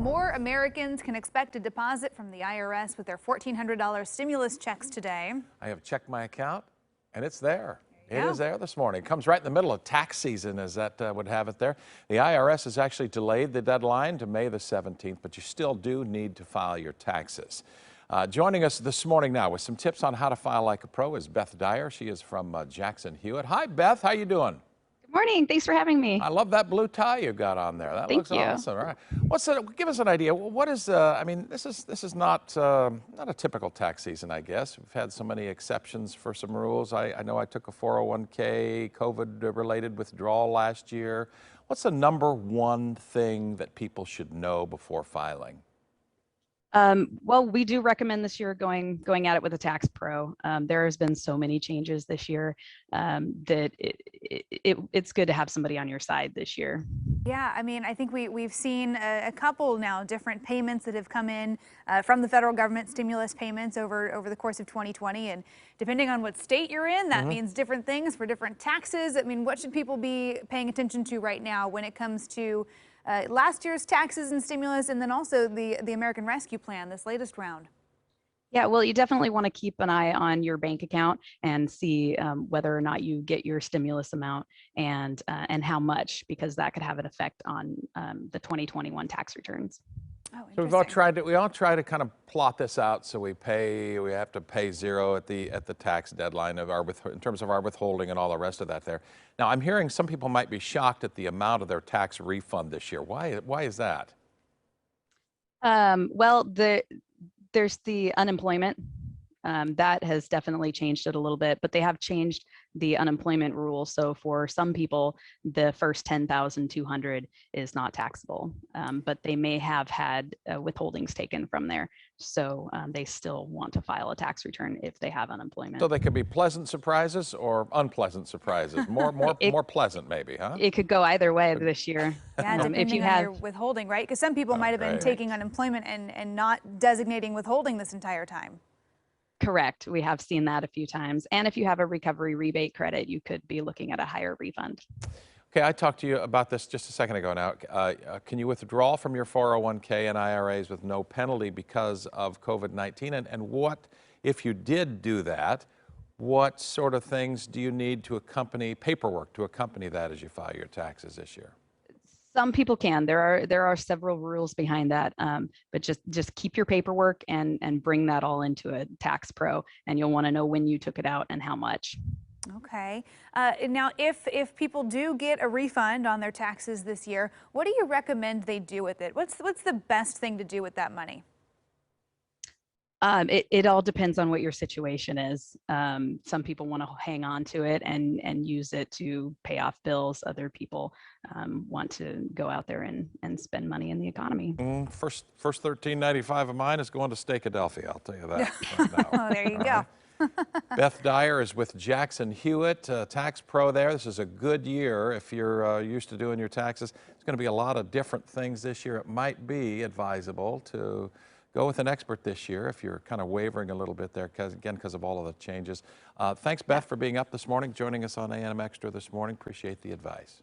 More Americans can expect a deposit from the IRS with their $1,400 stimulus checks today. I have checked my account, and it's there. It Yeah. is there this morning. It comes right in the middle of tax season, as that would have it there. The IRS has actually delayed the deadline to May the 17th, but you still do need to file your taxes. Joining us this morning now with some tips on how to file like a pro is Beth Dyer. She is from Jackson Hewitt. Hi, Beth. How you doing? Good morning. Thanks for having me. I love that blue tie you got on there. That Thank looks you. awesome. All right. Give us an idea. What is, I mean, this is not a typical tax season, I guess. We've had so many exceptions for some rules. I know I took a 401k COVID-related withdrawal last year. What's the number one thing that people should know before filing? Well, we do recommend this year going at it with a tax pro. There has been so many changes this year that it's good to have somebody on your side this year. Yeah, I mean, I think we've seen a couple now different payments that have come in from the federal government, stimulus payments over the course of 2020. And depending on what state you're in, that means different things for different taxes. I mean, what should people be paying attention to right now when it comes to last year's taxes and stimulus, and then also the American Rescue Plan, this latest round? Yeah, well, you definitely want to keep an eye on your bank account and see whether or not you get your stimulus amount and how much, because that could have an effect on the 2021 tax returns. Oh, So we all try to kind of plot this out so we have to pay zero at the tax deadline in terms of our withholding and all the rest of that there. Now I'm hearing some people might be shocked at the amount of their tax refund this year. Why is that? Well, there's the unemployment. That has definitely changed it a little bit, but they have changed the unemployment rule. So for some people, the first $10,200 is not taxable, but they may have had withholdings taken from there. So they still want to file a tax return if they have unemployment. So they could be pleasant surprises or unpleasant surprises. More pleasant maybe, huh? It could go either way this year. Yeah, depending if you on have your withholding, right? Because some people might have been taking unemployment and not designating withholding this entire time. Correct. We have seen that a few times. And if you have a recovery rebate credit, you could be looking at a higher refund. Okay, I talked to you about this just a second ago now. Can you withdraw from your 401k and IRAs with no penalty because of COVID-19? And what, if you did do that, what sort of things do you need to paperwork to accompany that as you file your taxes this year? Some people can. There are several rules behind that, but just keep your paperwork and bring that all into a tax pro, and you'll want to know when you took it out and how much. Okay. Now, if people do get a refund on their taxes this year, what do you recommend they do with it? What's the best thing to do with that money? It all depends on what your situation is. Some people want to hang on to it and use it to pay off bills. Other people want to go out there and spend money in the economy. First $13.95 of mine is going to Steakadelphia, I'll tell you that right now. Oh, there you go. Beth Dyer is with Jackson Hewitt, tax pro there. This is a good year if you're used to doing your taxes. There's going to be a lot of different things this year. It might be advisable to go with an expert this year if you're kind of wavering a little bit there, because of all of the changes. Thanks, Beth, for being up this morning, joining us on A&M Extra this morning. Appreciate the advice.